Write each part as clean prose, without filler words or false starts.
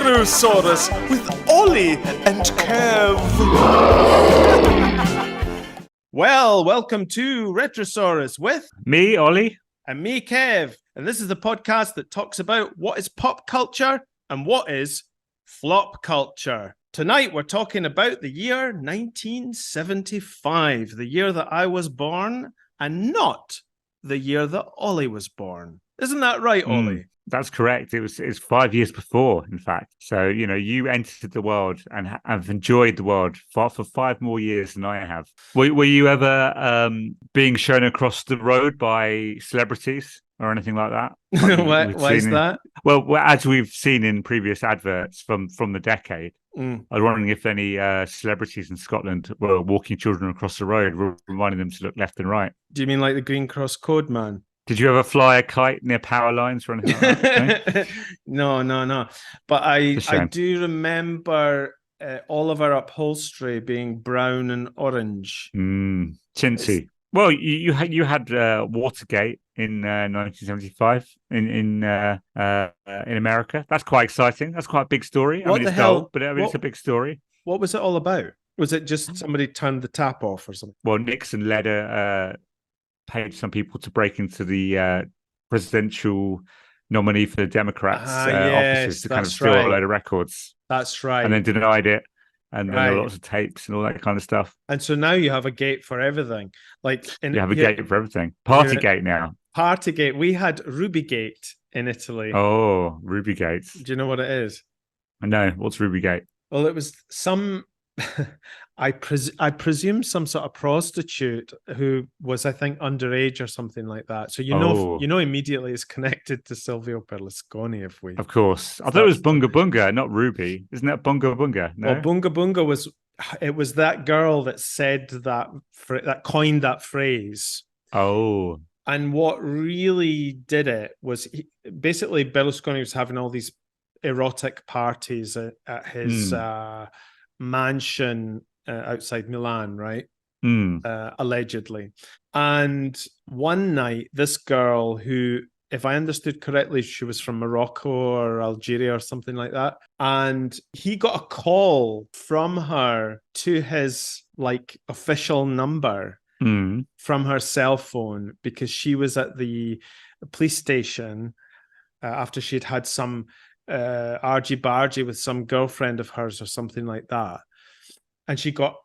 RETROSAURUS with Oli and Kev. Well, welcome to RETROSAURUS with me, Oli, and me, Kev. And this is the podcast that talks about what is pop culture and what is flop culture. Tonight, we're talking about the year 1975, the year that I was born, and not the year that Oli was born. Isn't that right, Oli? That's correct. It's 5 years before, in fact. So, you entered the world and have enjoyed the world for 5 more years than I have. Were you ever being shown across the road by celebrities or anything like that? Why is that? Well, as we've seen in previous adverts from the decade, I was wondering if any celebrities in Scotland were walking children across the road, reminding them to look left and right. Do you mean like the Green Cross Code man? Did you ever fly a kite near power lines or anything like that? No. But I do remember all of our upholstery being brown and orange. Chintzy. Well, you had Watergate in 1975 in America. That's quite exciting. That's quite a big story. What the hell? Dull, but it's a big story. What was it all about? Was it just somebody turned the tap off or something? Well, Nixon paid some people to break into the presidential nominee for the Democrats' offices to kind of steal a load of records. That's right. And then denied it. And then there were lots of tapes and all that kind of stuff. And so now you have a gate for everything. You have a gate for everything. Partygate now. Partygate. We had Rubygate in Italy. Oh, Rubygate. Do you know what it is? No. What's Rubygate? Well, it was some... I presume some sort of prostitute who was, I think, underage or something like that. So you know immediately it's connected to Silvio Berlusconi. Of course, I thought it was Bunga Bunga, not Ruby. Isn't that Bunga Bunga? No? Well, Bunga Bunga was that girl that said that coined that phrase. Oh, and what really did it was basically Berlusconi was having all these erotic parties at his mansion outside Milan, right? Allegedly. And one night, this girl who, if I understood correctly, she was from Morocco or Algeria or something like that. And he got a call from her to his official number from her cell phone because she was at the police station after she'd had some argy-bargy with some girlfriend of hers or something like that. And she got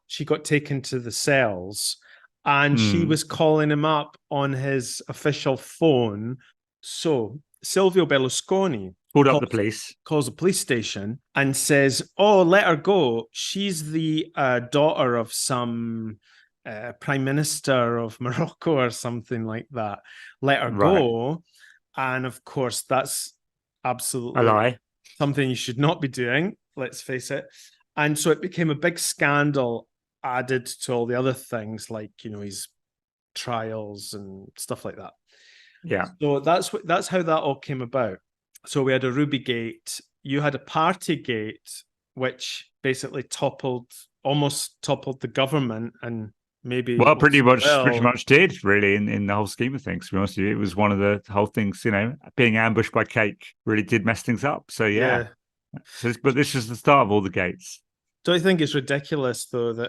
taken to the cells and she was calling him up on his official phone. So Silvio Berlusconi calls the police station and says, oh, let her go. She's the daughter of some prime minister of Morocco or something like that. Let her go. And of course, that's absolutely a lie. Something you should not be doing, let's face it. And so it became a big scandal added to all the other things like, his trials and stuff like that. Yeah. So that's how that all came about. So we had a Rubygate, you had a Partygate, which basically almost toppled the government and maybe pretty much did really in the whole scheme of things. To be honest with you, it was one of the whole things. Being ambushed by cake really did mess things up. So yeah. But this is the start of all the gates. Don't you think it's ridiculous though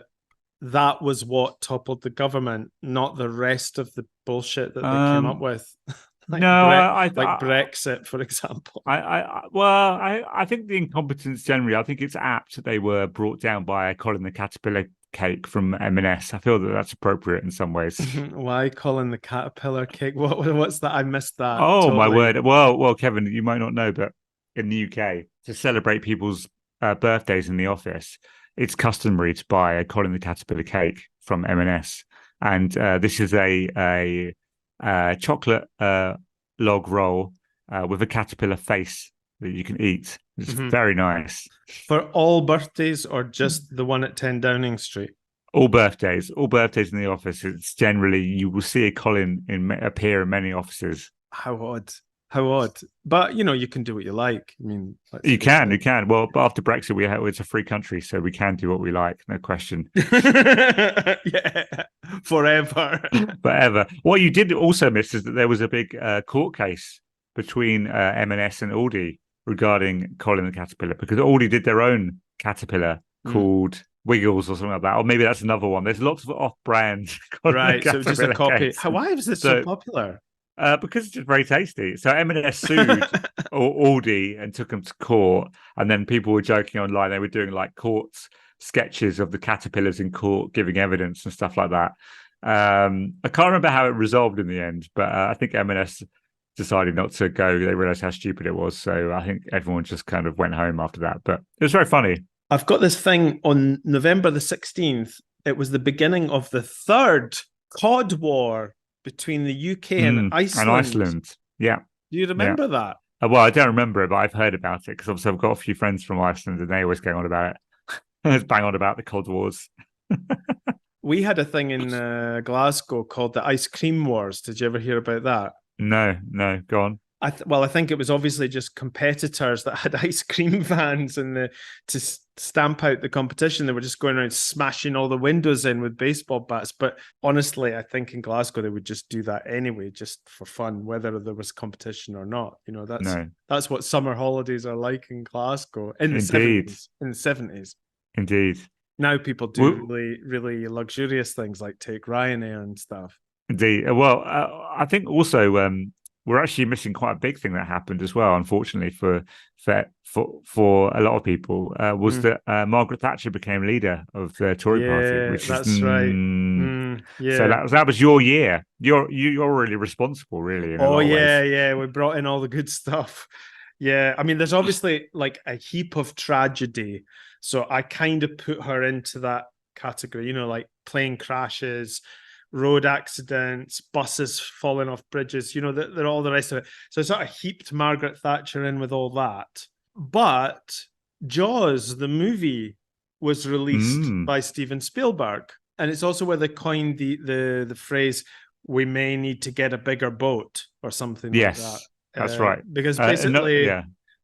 that was what toppled the government, not the rest of the bullshit that they came up with? Brexit, for example. I think the incompetence generally. I think it's apt that they were brought down by Colin the Caterpillar cake from M&S. I feel that that's appropriate in some ways. Why Colin the Caterpillar cake? What's that? I missed that. Oh, totally. My word. Well, Kevin, you might not know, but in the UK, to celebrate people's birthdays in the office, it's customary to buy a Colin the Caterpillar cake from M&S, and this is a chocolate log roll with a caterpillar face that you can eat. It's very nice. For all birthdays or just the one at 10 Downing Street? All birthdays in the office. It's generally, you will see a Colin appear in many offices. How odd. But, you can do what you like. I mean... You can. Well, but after Brexit, it's a free country, so we can do what we like, no question. Yeah, forever. What you did also miss is that there was a big court case between M&S and Aldi regarding Colin the Caterpillar, because Aldi did their own caterpillar called Wiggles or something like that, or maybe that's another one. There's lots of off-brand Colin Right, the so just a Caterpillar copy. cakes. Why was this so popular? Because it's just very tasty. So M&S sued Aldi and took them to court, and then people were joking online. They were doing like court sketches of the caterpillars in court giving evidence and stuff like that. I can't remember how it resolved in the end, but I think M&S decided not to go. They realized how stupid it was. So I think everyone just kind of went home after that. But it was very funny. I've got this thing on November the 16th. It was the beginning of the third Cod War between the UK and Iceland. And Iceland. Yeah. Do you remember that? Well, I don't remember it, but I've heard about it because obviously I've got a few friends from Iceland and they always go on about it. It's bang on about the Cod Wars. We had a thing in Glasgow called the Ice Cream Wars. Did you ever hear about that? No, go on. I think it was obviously just competitors that had ice cream vans and to stamp out the competition. They were just going around smashing all the windows in with baseball bats. But honestly, I think in Glasgow they would just do that anyway, just for fun, whether there was competition or not. You know, that's what summer holidays are like in Glasgow in the 70s. In the 70s. Indeed. Now people do really, really luxurious things like take Ryanair and stuff. Indeed. Well, I think also we're actually missing quite a big thing that happened as well, unfortunately for a lot of people, was that Margaret Thatcher became leader of the Tory party, which that's right. Yeah. So that was your year. You're really responsible, really. In a lot of ways. Yeah. We brought in all the good stuff. Yeah, I mean, there's obviously like a heap of tragedy, so I kind of put her into that category. You know, like plane crashes, road accidents, buses falling off bridges, you know, they're all the rest of it. So I sort of heaped Margaret Thatcher in with all that. But Jaws, the movie, was released by Steven Spielberg. And it's also where they coined the phrase, we may need to get a bigger boat or something like that. That's right. Because basically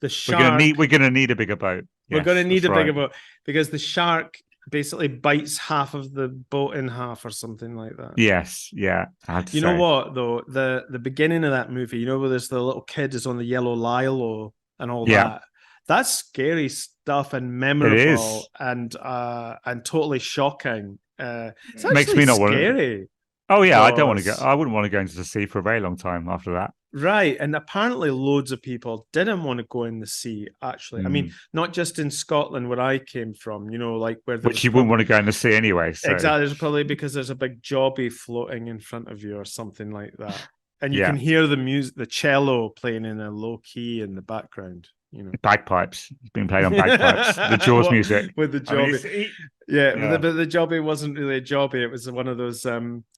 the shark... We're going to need a bigger boat. We're going to need a bigger boat because the shark basically bites half of the boat in half or something like that. Yes, yeah. You know what though? The beginning of that movie, you know, where there's the little kid is on the yellow Lilo and all that. That's scary stuff and memorable and totally shocking. It's actually makes me not scary. Oh yeah, I don't want to go. I wouldn't want to go into the sea for a very long time after that. Right, and apparently loads of people didn't want to go in the sea, actually. I mean, not just in Scotland where I came from, you know, like where... Which you wouldn't want to go in the sea anyway. So. Exactly, it's probably because there's a big jobby floating in front of you or something like that. And you can hear the music, the cello playing in a low key in the background, you know. Bagpipes. It's being played on bagpipes. The Jaws music. With the jobby. But the jobby wasn't really a jobby, it was one of those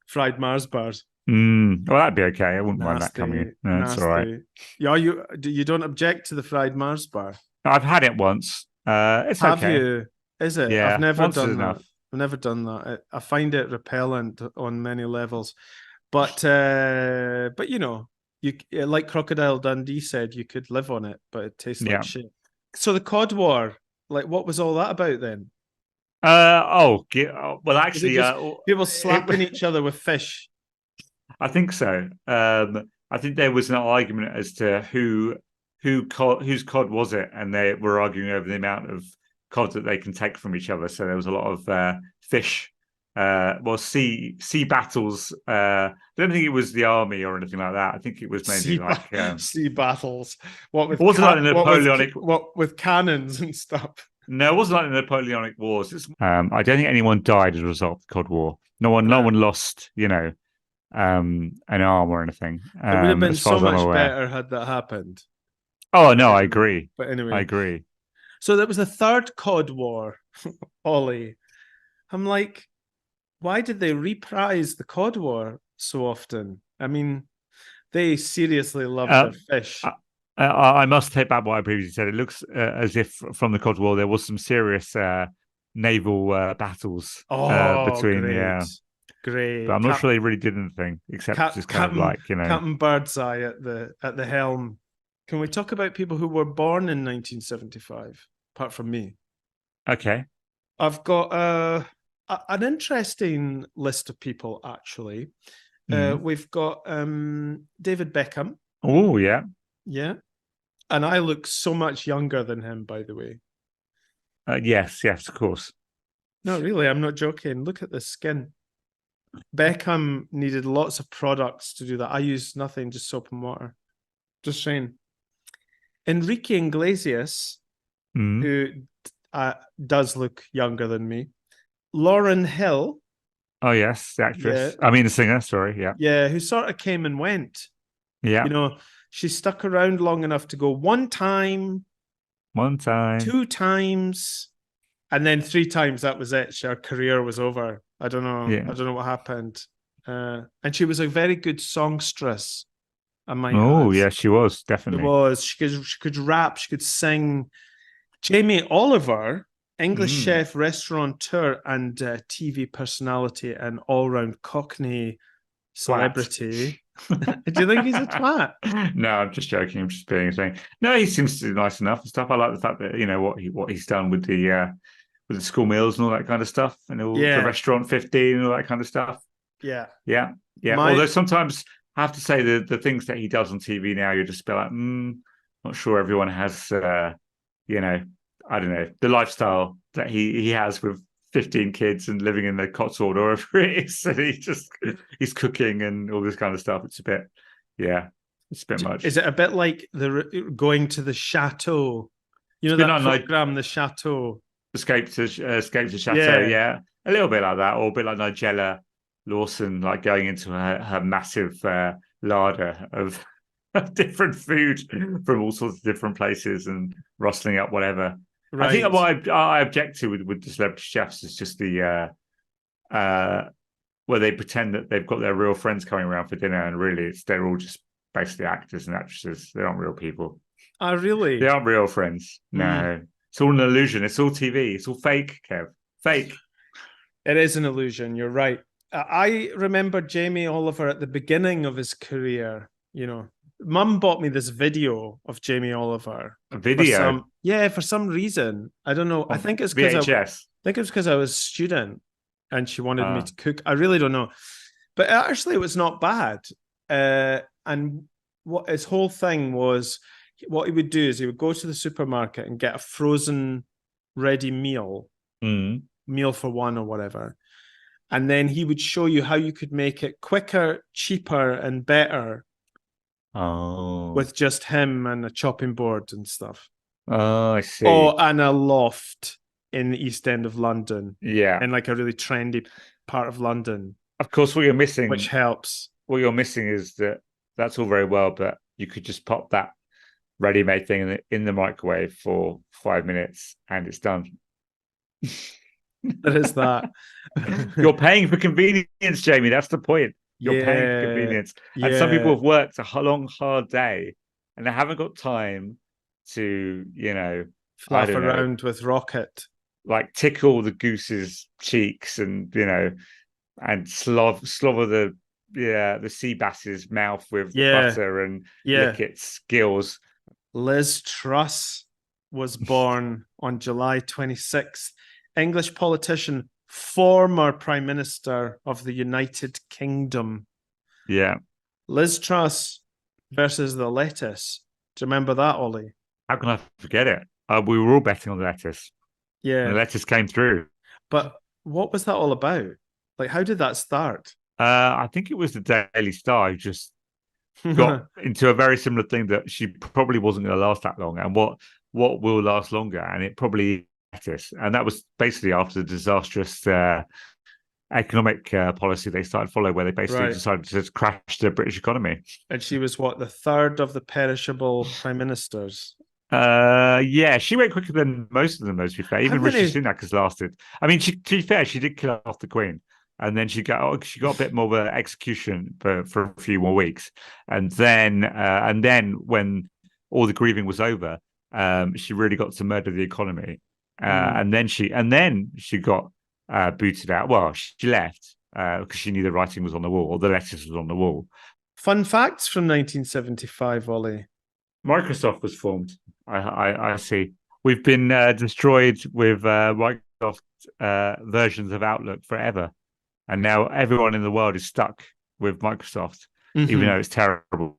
fried Mars bars. Well, that'd be okay. I wouldn't mind that coming in. No, that's all right. Yeah, you don't object to the fried Mars bar? I've had it once. It's okay. Have you? Is it? Yeah, I've never done that. I've never done that. I find it repellent on many levels. But you know, you like Crocodile Dundee said, you could live on it, but it tastes like shit. So the Cod War, like, what was all that about then? Well, actually, people slapping each other with fish. I think so. I think there was an argument as to whose cod was it, and they were arguing over the amount of cod that they can take from each other. So there was a lot of fish, sea battles. I don't think it was the army or anything like that. I think it was mainly sea battles. What with with cannons and stuff? No, it wasn't like the Napoleonic Wars. I don't think anyone died as a result of the Cod War. No one lost, you know, an arm or anything. It would have been so much better had that happened. Oh no, I agree. But anyway, I agree. So there was a third Cod War, Ollie. I'm like, why did they reprise the Cod War so often? I mean, they seriously love their fish. I must take back what I previously said. It looks as if from the Cod War there was some serious naval battles between. Great. But I'm not sure they really did anything except just kind of like, you know, Captain Birdseye at the helm. Can we talk about people who were born in 1975? Apart from me. Okay. I've got an interesting list of people actually. We've got David Beckham. Oh yeah. Yeah. And I look so much younger than him, by the way. Yes, of course. No, really, I'm not joking. Look at the skin. Beckham needed lots of products to do that. I use nothing, just soap and water. Just saying. Enrique Iglesias, who does look younger than me. Lauren Hill. Oh, yes, the actress. Yeah. I mean, the singer, sorry. Yeah. Yeah, who sort of came and went. Yeah. You know, she stuck around long enough to go one time, 2 times, and then 3 times. That was it. Her career was over. I don't know. Yeah. I don't know what happened. And she was a very good songstress, I might Oh, add. yeah, she was, It definitely. was. She could rap, she could sing. Jamie Oliver, English chef, restaurateur, and TV personality, and all-round Cockney celebrity. Do you think he's a twat? No, I'm just joking. I'm just being a thing. No, he seems to be nice enough and stuff. I like the fact that what he's done with the school meals and all that kind of stuff, and all the restaurant 15 and all that kind of stuff. Yeah. Although sometimes I have to say the things that he does on TV now, you're just like, not sure everyone has, I don't know, the lifestyle that he has with 15 kids and living in the Cotswold or wherever it is. And he's cooking and all this kind of stuff. It's a bit, it's a bit much. Is it a bit like the going to the chateau? You know that program, The Chateau? Escape to Chateau, yeah. A little bit like that, or a bit like Nigella Lawson, like going into her massive larder of different food from all sorts of different places and rustling up whatever. Right. I think what I object to with the celebrity chefs is just the where they pretend that they've got their real friends coming around for dinner, and really they're all just basically actors and actresses. They aren't real people. Oh, really? They aren't real friends. No. It's all an illusion. It's all TV. It's all fake, Kev. Fake. It is an illusion. You're right. I remember Jamie Oliver at the beginning of his career. You know, Mum bought me this video of Jamie Oliver. A video? For some reason. I don't know. I think it's because I was a student and she wanted me to cook. I really don't know. But actually, it was not bad. And what his whole thing was, what he would do is he would go to the supermarket and get a frozen ready meal, meal for one or whatever. And then he would show you how you could make it quicker, cheaper, and better. With just him and a chopping board and stuff. Oh, I see. Oh, and a loft in the East End of London. Yeah. In like a really trendy part of London. Of course, what you're missing... Which helps. What you're missing is that's all very well, but you could just pop that ready-made thing in the microwave for 5 minutes and it's done. There is that. You're paying for convenience, Jamie. That's the point. You're paying for convenience. And some people have worked a long, hard day and they haven't got time to, fluff around with rocket. Like tickle the goose's cheeks and, and slobber the sea bass's mouth with butter and lick its gills. Liz Truss was born on July 26th. English politician, former Prime Minister of the United Kingdom. Yeah. Liz Truss versus the lettuce. Do you remember that, Ollie? How can I forget it? We were all betting on the lettuce. Yeah. And the lettuce came through. But what was that all about? Like, how did that start? I think it was the Daily Star who just got into a very similar thing that she probably wasn't going to last that long. And what will last longer? And it probably lettuce. And that was basically after the disastrous economic policy they started following, where they basically decided to crash the British economy. And she was the third of the perishable prime ministers? She went quicker than most of them, to be fair. Even Rishi Sunak has lasted. I mean, to be fair, she did kill off the Queen. And then she got a bit more of an execution for a few more weeks, and then when all the grieving was over, she really got to murder the economy, and then she got booted out. Well, she left because she knew the writing was on the wall, or the letters was on the wall. Fun facts from 1975, Ollie. Microsoft was formed. I see. We've been destroyed with Microsoft versions of Outlook forever. And now everyone in the world is stuck with Microsoft, even though it's terrible.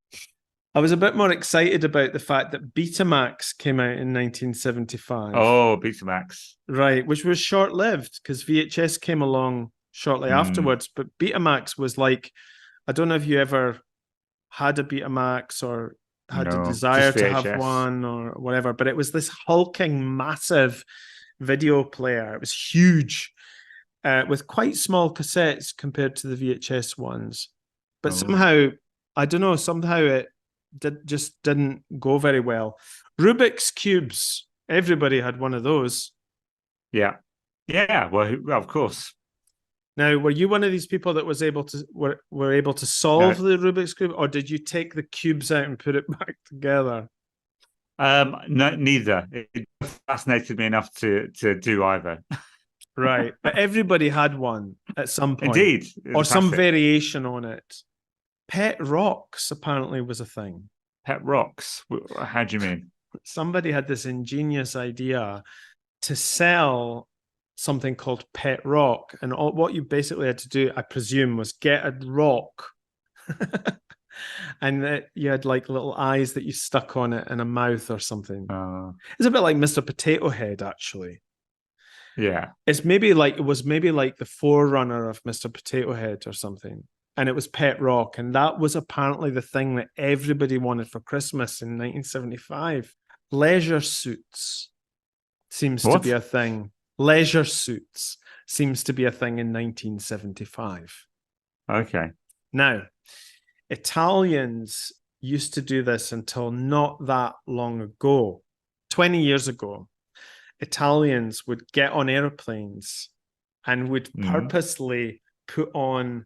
I was a bit more excited about the fact that Betamax came out in 1975. Oh, Betamax. Right, which was short-lived because VHS came along shortly afterwards. But Betamax was like, I don't know if you ever had a Betamax or had a No, desire just to have VHS. one or whatever, but it was this hulking, massive video player. It was huge, with quite small cassettes compared to the VHS ones. But somehow, I don't know, somehow it just didn't go very well. Rubik's Cubes, everybody had one of those. Yeah. Yeah, well, of course. Now, were you one of these people that was able to were able to solve the Rubik's Cube, or did you take the cubes out and put it back together? No, neither. It fascinated me enough to do either. Right, but everybody had one at some point, Indeed, or some variation on it. Pet rocks apparently was a thing. Pet rocks. How do you mean? Somebody had this ingenious idea to sell something called pet rock, and what you basically had to do, I presume, was get a rock and you had like little eyes that you stuck on it and a mouth or something. It's a bit like Mr. Potato Head, actually. Yeah, it was maybe like the forerunner of Mr. Potato Head or something, and it was pet rock, and that was apparently the thing that everybody wanted for Christmas in 1975. Leisure suits seems to be a thing. Leisure suits seems to be a thing in 1975. Okay. Now, Italians used to do this until not that long ago. 20 years ago, Italians would get on airplanes and would purposely put on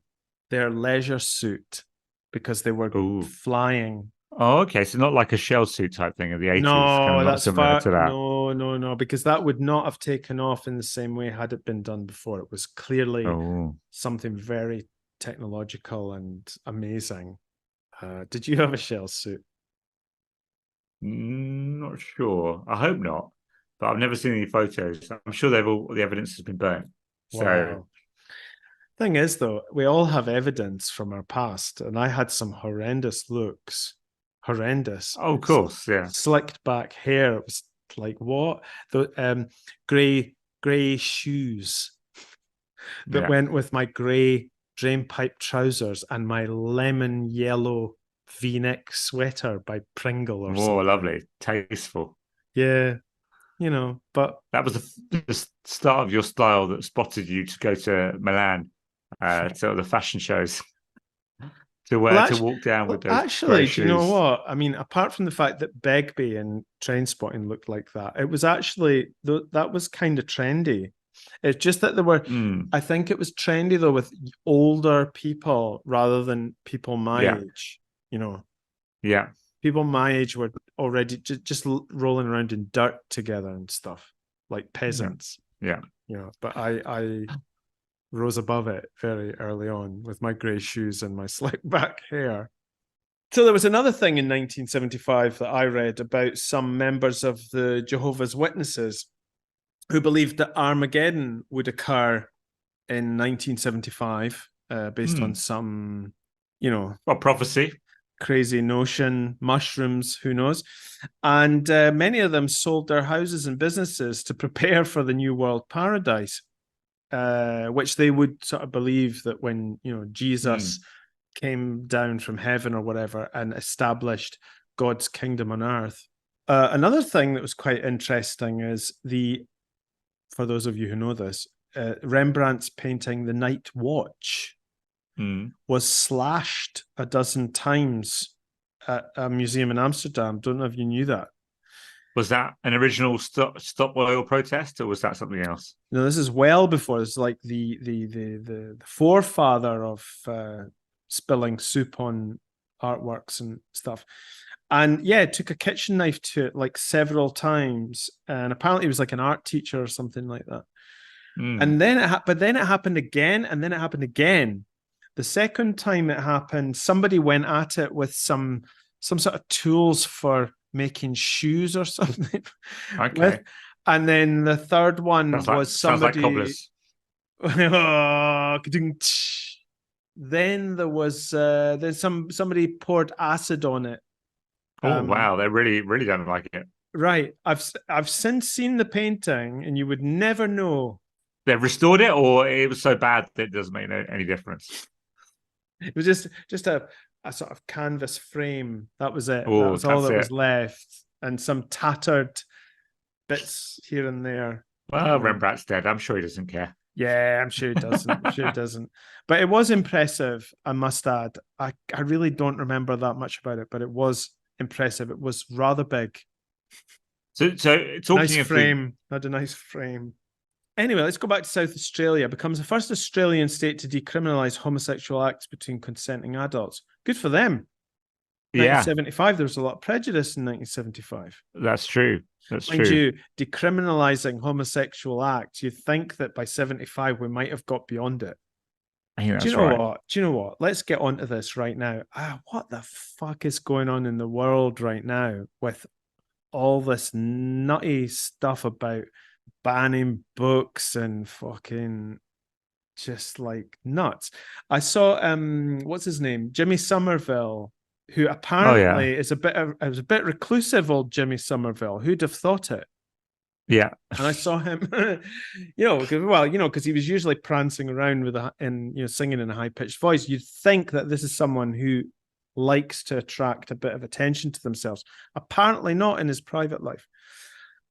their leisure suit because they were flying. Oh, okay. So not like a shell suit type thing of the 80s. No, kind of that's similar to that. No, because that would not have taken off in the same way had it been done before. It was clearly something very technological and amazing. Did you have a shell suit? Not sure. I hope not. But I've never seen any photos. I'm sure the evidence has been burnt. So wow. Thing is, though, we all have evidence from our past, and I had some horrendous looks. Horrendous. Oh, of course, yeah. Slicked back hair. It was like what? The grey shoes that went with my grey drain pipe trousers and my lemon yellow V-neck sweater by Pringle or something. Oh, lovely. Tasteful. Yeah. But that was the start of your style that spotted you to go to Milan, to the fashion shows, to walk down with those. Actually, do you know what? I mean, apart from the fact that Begbie and Trainspotting looked like that, it was actually that was kind of trendy. It's just that there were, I think it was trendy though with older people rather than people my age. Yeah. People my age were already just rolling around in dirt together and stuff, like peasants. Yeah. But I rose above it very early on with my grey shoes and my slick back hair. So there was another thing in 1975 that I read about some members of the Jehovah's Witnesses who believed that Armageddon would occur in 1975 based on some, prophecy. Crazy notion, mushrooms, who knows? And many of them sold their houses and businesses to prepare for the New World Paradise, which they would sort of believe that when, Jesus came down from heaven or whatever and established God's kingdom on earth. Another thing that was quite interesting is for those of you who know this, Rembrandt's painting The Night Watch was slashed a dozen times at a museum in Amsterdam. Don't know if you knew that. Was that an original stop oil protest, or was that something else? No, this is well before. It's like the forefather of spilling soup on artworks and stuff. And it took a kitchen knife to it like several times. And apparently it was like an art teacher or something like that. And then it happened again, and then it happened again. The second time it happened, somebody went at it with some sort of tools for making shoes or something. Okay. And then the third one was somebody. Sounds like cobblers. Then there was somebody poured acid on it Oh wow, they really don't like it. Right. I've since seen the painting, and you would never know. They've restored it, or it was so bad that it doesn't make any difference. It was just a sort of canvas frame. That was it. That Oh, was all that's that was it. left, and some tattered bits here and there. Well, Rembrandt's dead. I'm sure he doesn't care. Yeah, I'm sure it doesn't. I'm sure it doesn't. But it was impressive, I must add. I really don't remember that much about it, but it was impressive. It was rather big. So Nice talking of frame. Had a nice frame. Anyway, let's go back to South Australia. Becomes the first Australian state to decriminalise homosexual acts between consenting adults. Good for them. yeah, 1975, there was a lot of prejudice in 1975. that's true. That's Mind true. you, decriminalising homosexual acts, you'd think that by 75 we might have got beyond it. I think that's Do you know right. what? Do you know what? Let's get onto this right now. What the fuck is going on in the world right now with all this nutty stuff about banning books and fucking just like nuts? I saw what's his name? Jimmy Somerville, who apparently is a bit reclusive, old Jimmy Somerville. Who'd have thought it? Yeah. And I saw him, because he was usually prancing around singing in a high pitched voice. You'd think that this is someone who likes to attract a bit of attention to themselves. Apparently not in his private life.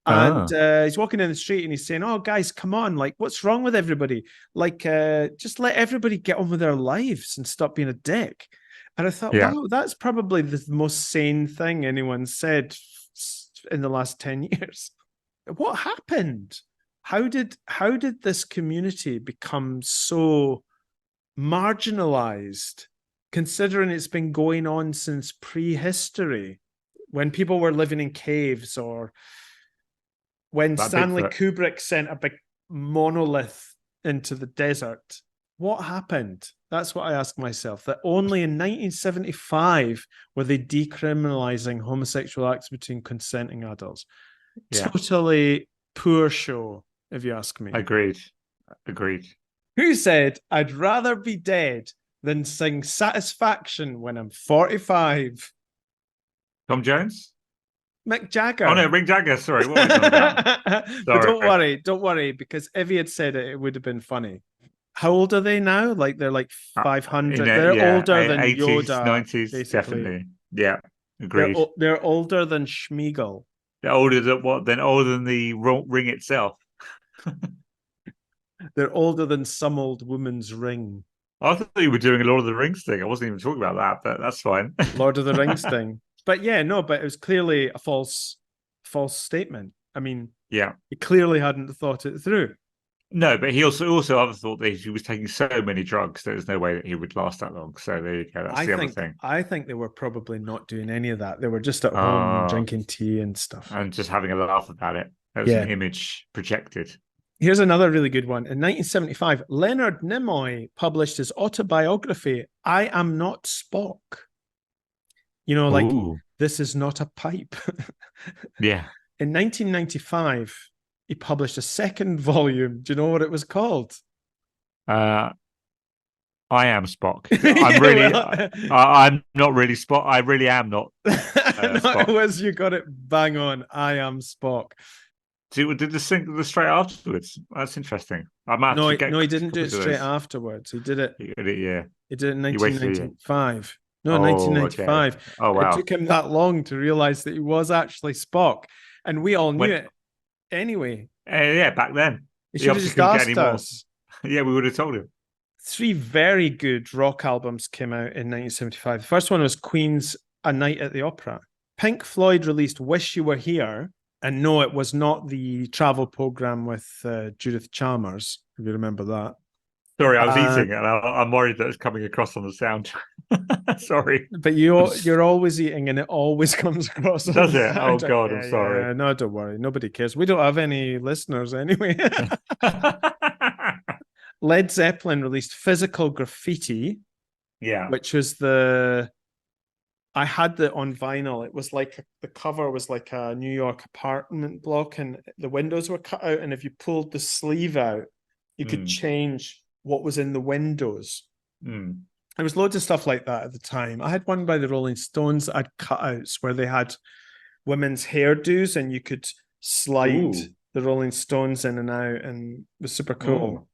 And he's walking in the street and he's saying, "Oh, guys, come on! Like, what's wrong with everybody? Like, just let everybody get on with their lives and stop being a dick." And I thought, wow, that's probably the most sane thing anyone said in the last 10 years. What happened? How did this community become so marginalized, considering it's been going on since prehistory, when people were living in caves, or when Stanley Kubrick sent a big monolith into the desert? What happened? That's what I ask myself. That only in 1975 were they decriminalizing homosexual acts between consenting adults. Yeah. Totally poor show, if you ask me. Agreed. Who said, "I'd rather be dead than sing Satisfaction when I'm 45? Tom Jones? Mick Jagger. Oh no, Mick Jagger. Sorry, what was that about? But don't worry, because if he had said it, it would have been funny. How old are they now? Like they're like 500. They're older than 80s, Yoda. 90s, basically. Definitely. Yeah, agreed. They're older than Schmeagol. They're older than what? Then older than the ring itself. They're older than some old woman's ring. I thought you were doing a Lord of the Rings thing. I wasn't even talking about that, but that's fine. Lord of the Rings thing. But yeah, no, but it was clearly a false statement. I mean, yeah, he clearly hadn't thought it through. No, but he also thought that he was taking so many drugs that there's no way that he would last that long. So there you go. That's the other thing. I think they were probably not doing any of that. They were just at home drinking tea and stuff. And just having a laugh about it. That was an image projected. Here's another really good one. In 1975, Leonard Nimoy published his autobiography, I Am Not Spock. You know, like, this is not a pipe. Yeah. In 1995, he published a second volume. Do you know what it was called? I Am Spock. I'm really, I'm not really Spock. I really am not. Spock. It was, you got it bang on. I Am Spock. Did the sync straight afterwards? That's interesting. No, he didn't do it straight afterwards. He did it. He did it in 1995. No, 1995. Okay. Oh, wow. It took him that long to realize that he was actually Spock. And we all knew it anyway. Yeah, back then. He should have just asked us. Yeah, we would have told him. 3 very good rock albums came out in 1975. The first one was Queen's A Night at the Opera. Pink Floyd released Wish You Were Here. And no, it was not the travel program with Judith Chalmers, if you remember that. Sorry, I was eating, and I'm worried that it's coming across on the sound. Sorry. But you're always eating, and it always comes across. Does it? Oh, God, I'm sorry. Yeah, no, don't worry. Nobody cares. We don't have any listeners anyway. Led Zeppelin released Physical Graffiti. Yeah. Which was I had it on vinyl. It was like the cover was like a New York apartment block, and the windows were cut out. And if you pulled the sleeve out, you could change what was in the windows. There was loads of stuff like that at the time. I had one by the Rolling Stones that had cutouts where they had women's hairdos and you could slide the Rolling Stones in and out, and it was super cool.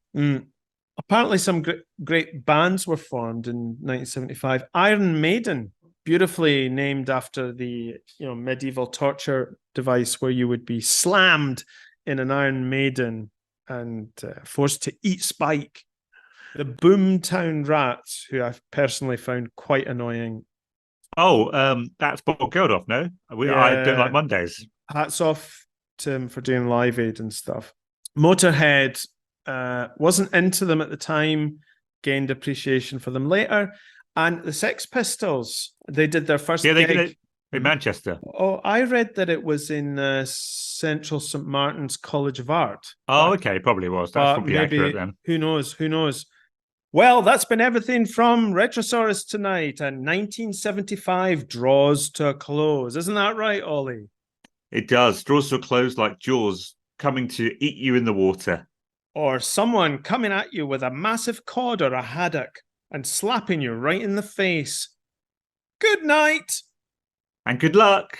Apparently some great bands were formed in 1975. Iron Maiden, beautifully named after the medieval torture device where you would be slammed in an Iron Maiden and forced to eat spike. The Boomtown Rats, who I've personally found quite annoying. That's Bob Geldof, no? I don't like Mondays. Hats off to him for doing Live Aid and stuff. Motorhead wasn't into them at the time, gained appreciation for them later. And the Sex Pistols, they did their first gig in Manchester. Oh, I read that it was in Central St. Martin's College of Art. Okay, probably was. That's probably accurate then. Who knows? Well, that's been everything from Retrosaurus tonight, and 1975 draws to a close. Isn't that right, Ollie? It does. Draws to a close like Jaws coming to eat you in the water. Or someone coming at you with a massive cod or a haddock and slapping you right in the face. Good night. And good luck.